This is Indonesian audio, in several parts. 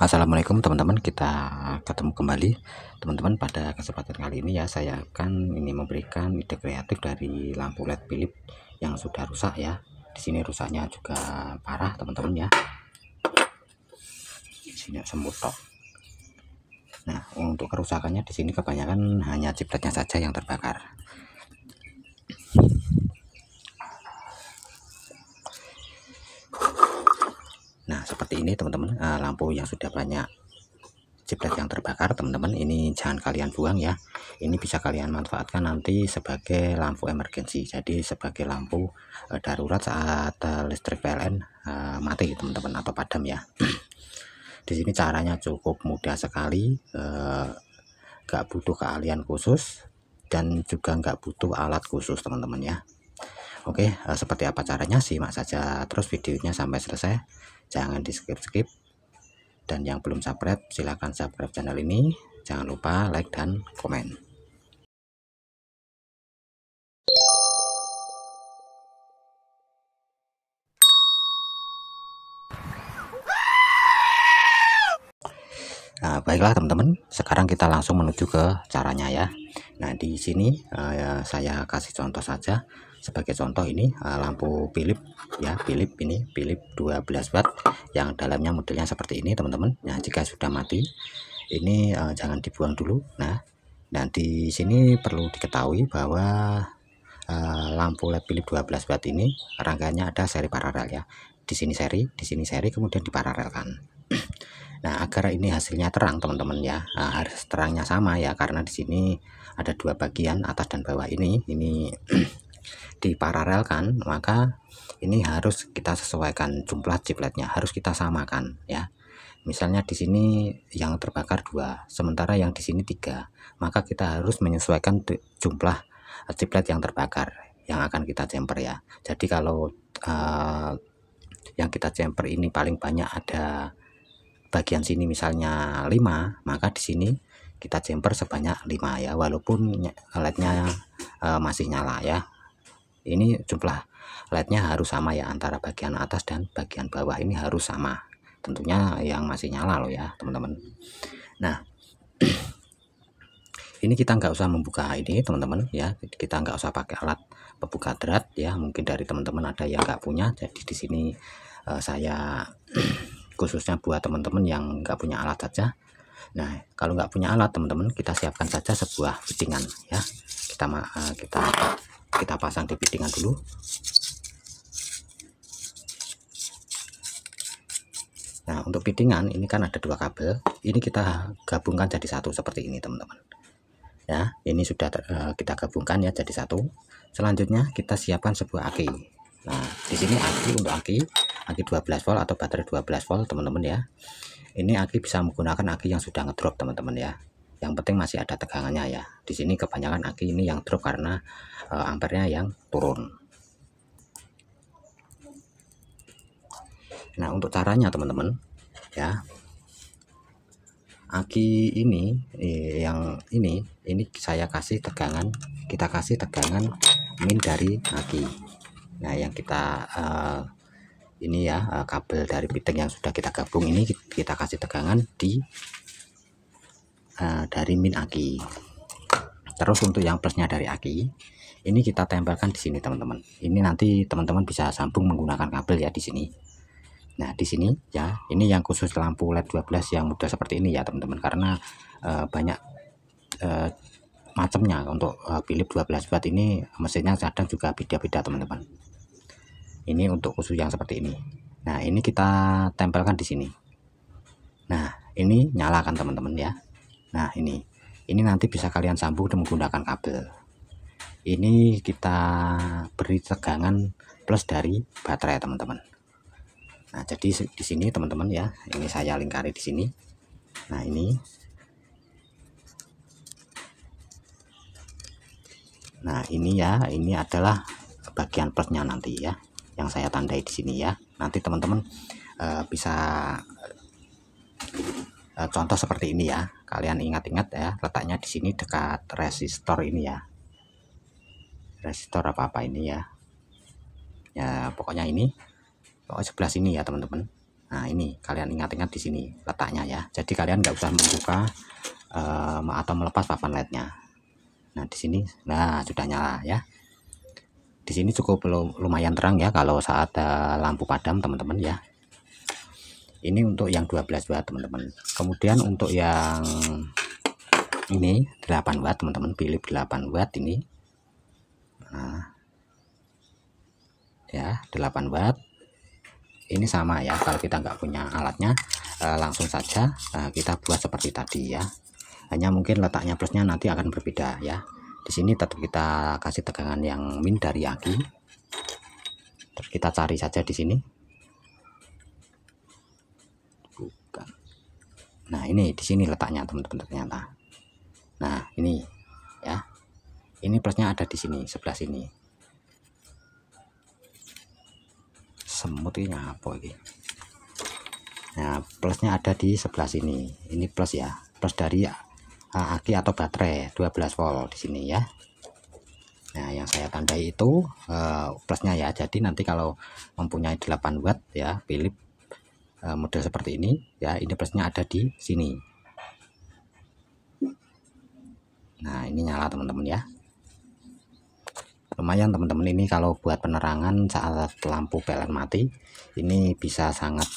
Assalamualaikum teman-teman, kita ketemu kembali teman-teman. Pada kesempatan kali ini ya, saya akan memberikan ide kreatif dari lampu LED Philips yang sudah rusak ya. Di sini rusaknya juga parah teman-teman ya. Di sini semut tok. Nah, untuk kerusakannya di sini kebanyakan hanya cipletnya saja yang terbakar. Nah, seperti ini teman-teman, lampu yang sudah banyak ciplet yang terbakar teman-teman, ini jangan kalian buang ya. Ini bisa kalian manfaatkan nanti sebagai lampu emergensi, jadi sebagai lampu darurat saat listrik PLN mati teman-teman, atau padam ya. Di sini caranya cukup mudah sekali, gak butuh keahlian khusus dan juga nggak butuh alat khusus teman-teman ya. Oke, seperti apa caranya, simak saja terus videonya sampai selesai, jangan di skip-skip. Dan yang belum subscribe, silahkan subscribe channel ini. Jangan lupa like dan komen. Nah, baiklah teman-teman, sekarang kita langsung menuju ke caranya ya. Nah, di sini saya kasih contoh saja. Sebagai contoh ini lampu Philips ya, Philips 12 watt yang dalamnya modelnya seperti ini teman-teman. Nah, jika sudah mati ini jangan dibuang dulu. Nah, dan di sini perlu diketahui bahwa lampu LED Philips 12 watt ini rangkaiannya ada seri paralel ya. Di sini seri, kemudian diparalelkan. Nah, agar ini hasilnya terang teman-teman ya, harus terangnya sama ya, karena di sini ada dua bagian atas dan bawah ini diparalelkan, maka ini harus kita sesuaikan jumlah cipletnya, harus kita samakan ya. Misalnya di sini yang terbakar 2, sementara yang di sini 3, maka kita harus menyesuaikan jumlah ciplet yang terbakar yang akan kita jumper ya. Jadi kalau yang kita jumper ini paling banyak ada bagian sini misalnya 5, maka di sini kita jumper sebanyak 5 ya, walaupun LED-nya masih nyala ya. Ini jumlah LED-nya harus sama ya, antara bagian atas dan bagian bawah ini harus sama. Tentunya yang masih nyala loh ya teman-teman. Nah, ini kita nggak usah membuka ini teman-teman ya, kita nggak usah pakai alat pembuka drat ya. Mungkin dari teman-teman ada yang nggak punya, jadi di sini saya khususnya buat teman-teman yang nggak punya alat saja. Nah, kalau nggak punya alat teman-teman, kita siapkan saja sebuah fittingan ya. Kita pasang di fittingan dulu. Nah, untuk fittingan ini kan ada 2 kabel, ini kita gabungkan jadi satu seperti ini teman-teman ya. Ini sudah kita gabungkan ya jadi satu. Selanjutnya kita siapkan sebuah aki. Nah, di sini aki untuk aki 12 volt atau baterai 12 volt teman-teman ya. Ini aki bisa menggunakan aki yang sudah ngedrop teman-teman ya. Yang penting masih ada tegangannya ya. Di sini kebanyakan aki ini yang drop karena ampernya yang turun. Nah, untuk caranya teman-teman ya, aki ini yang ini saya kasih tegangan, kita kasih tegangan min dari aki. Nah, yang kita ini ya, kabel dari fitting yang sudah kita gabung ini kita kasih tegangan di dari min aki. Terus untuk yang plusnya dari aki ini kita tempelkan di sini teman-teman. Ini nanti teman-teman bisa sambung menggunakan kabel ya di sini. Nah, di sini ya, ini yang khusus lampu LED 12 yang mudah seperti ini ya teman-teman, karena banyak macamnya. Untuk Philips 12 watt ini mesinnya kadang juga beda-beda teman-teman. Ini untuk khusus yang seperti ini. Nah, ini kita tempelkan di sini. Nah, ini nyalakan teman-teman ya. Nah, ini nanti bisa kalian sambung dengan menggunakan kabel. Ini kita beri tegangan plus dari baterai teman-teman. Nah, jadi di sini teman-teman ya, ini saya lingkari di sini. Nah, ini. Nah, ini ya, ini adalah bagian plusnya nanti ya, yang saya tandai di sini ya. Nanti teman-teman bisa contoh seperti ini ya. Kalian ingat-ingat ya, letaknya di sini dekat resistor ini ya. Resistor apa-apa ini ya. Ya, pokoknya ini. Sebelah sini ya teman-teman. Nah ini kalian ingat-ingat di sini letaknya ya. Jadi kalian nggak usah membuka atau melepas papan lednya. Nah di sini, nah sudah nyala ya. Di sini cukup lumayan terang ya kalau saat lampu padam teman-teman ya. Ini untuk yang 12 watt teman-teman. Kemudian untuk yang ini 8 watt teman-teman, pilih 8 watt ini. Nah ya 8 watt. Ini sama ya, kalau kita nggak punya alatnya langsung saja kita buat seperti tadi ya. Hanya mungkin letaknya plusnya nanti akan berbeda ya. Di sini tetap kita kasih tegangan yang min dari aki. Terus kita cari saja di sini. Bukan. Nah ini di sini letaknya teman-teman ternyata. Nah ini ya. Ini plusnya ada di sini sebelah sini. Semut ini apa ini? Nah plusnya ada di sebelah sini. Ini plus ya, plus dari aki atau baterai 12 volt di sini ya. Nah yang saya tandai itu plusnya ya. Jadi nanti kalau mempunyai 8 watt ya, pilih model seperti ini ya. Ini plusnya ada di sini. Nah ini nyala teman-teman ya. Lumayan teman-teman, ini kalau buat penerangan saat lampu PLN mati ini bisa sangat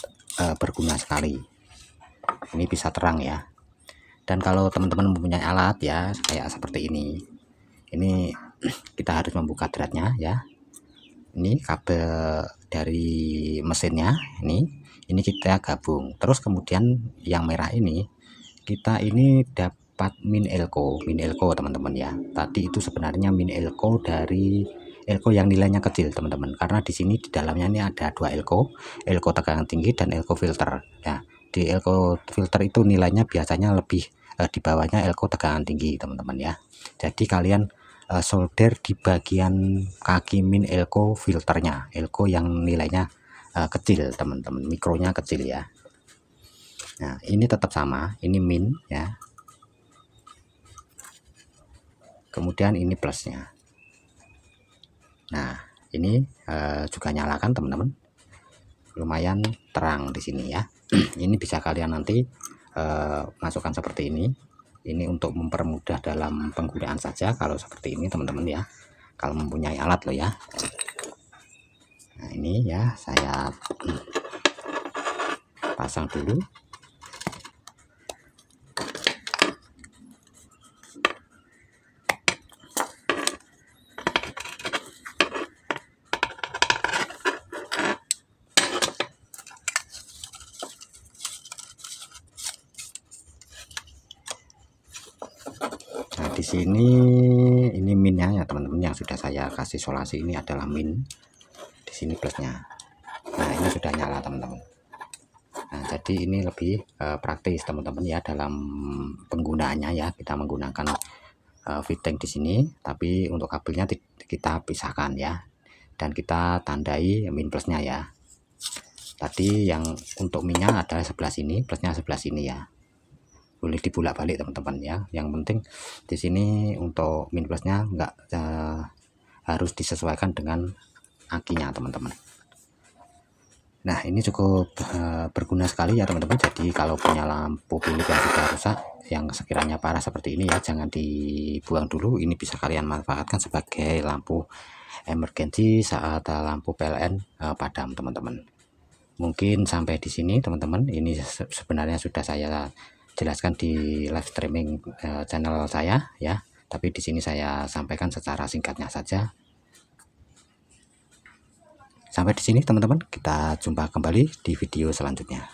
berguna sekali. Ini bisa terang ya. Dan kalau teman-teman mempunyai alat ya kayak seperti ini kita harus membuka dratnya ya. Ini kabel dari mesinnya ini kita gabung. Terus kemudian yang merah ini kita ini dapat min elko teman-teman ya. Tadi itu sebenarnya min elko dari elko yang nilainya kecil teman-teman, karena di sini di dalamnya ini ada 2 elko tegangan tinggi dan elko filter ya. Di elko filter itu nilainya biasanya lebih di bawahnya elko tegangan tinggi teman-teman ya. Jadi kalian solder di bagian kaki min elko filternya, elko yang nilainya kecil teman-teman, mikronya kecil ya. Nah ini tetap sama, ini min ya, kemudian ini plusnya. Nah ini juga nyalakan teman-teman, lumayan terang di sini ya. Ini bisa kalian nanti masukkan seperti ini untuk mempermudah dalam penggunaan saja kalau seperti ini teman-teman ya, kalau mempunyai alat loh ya. Nah ini ya saya pasang dulu. Di sini ini minnya ya teman-teman, yang sudah saya kasih isolasi ini adalah min, di sini plusnya. Nah ini sudah nyala teman-teman. Nah jadi ini lebih praktis teman-teman ya dalam penggunaannya ya. Kita menggunakan fitting di sini, tapi untuk kabelnya kita pisahkan ya, dan kita tandai min plusnya ya. Tadi yang untuk minnya adalah sebelah sini, plusnya sebelah sini ya. Boleh dibulak-balik teman-teman ya. Yang penting di sini untuk min plusnya enggak harus disesuaikan dengan akinya teman-teman. Nah ini cukup berguna sekali ya teman-teman. Jadi kalau punya lampu Philips yang sudah rusak, yang sekiranya parah seperti ini ya, jangan dibuang dulu. Ini bisa kalian manfaatkan sebagai lampu emergensi saat lampu PLN padam teman-teman. Mungkin sampai di sini teman-teman. Ini sebenarnya sudah saya jelaskan di live streaming channel saya ya, tapi di sini saya sampaikan secara singkatnya saja. Sampai di sini teman-teman, kita jumpa kembali di video selanjutnya.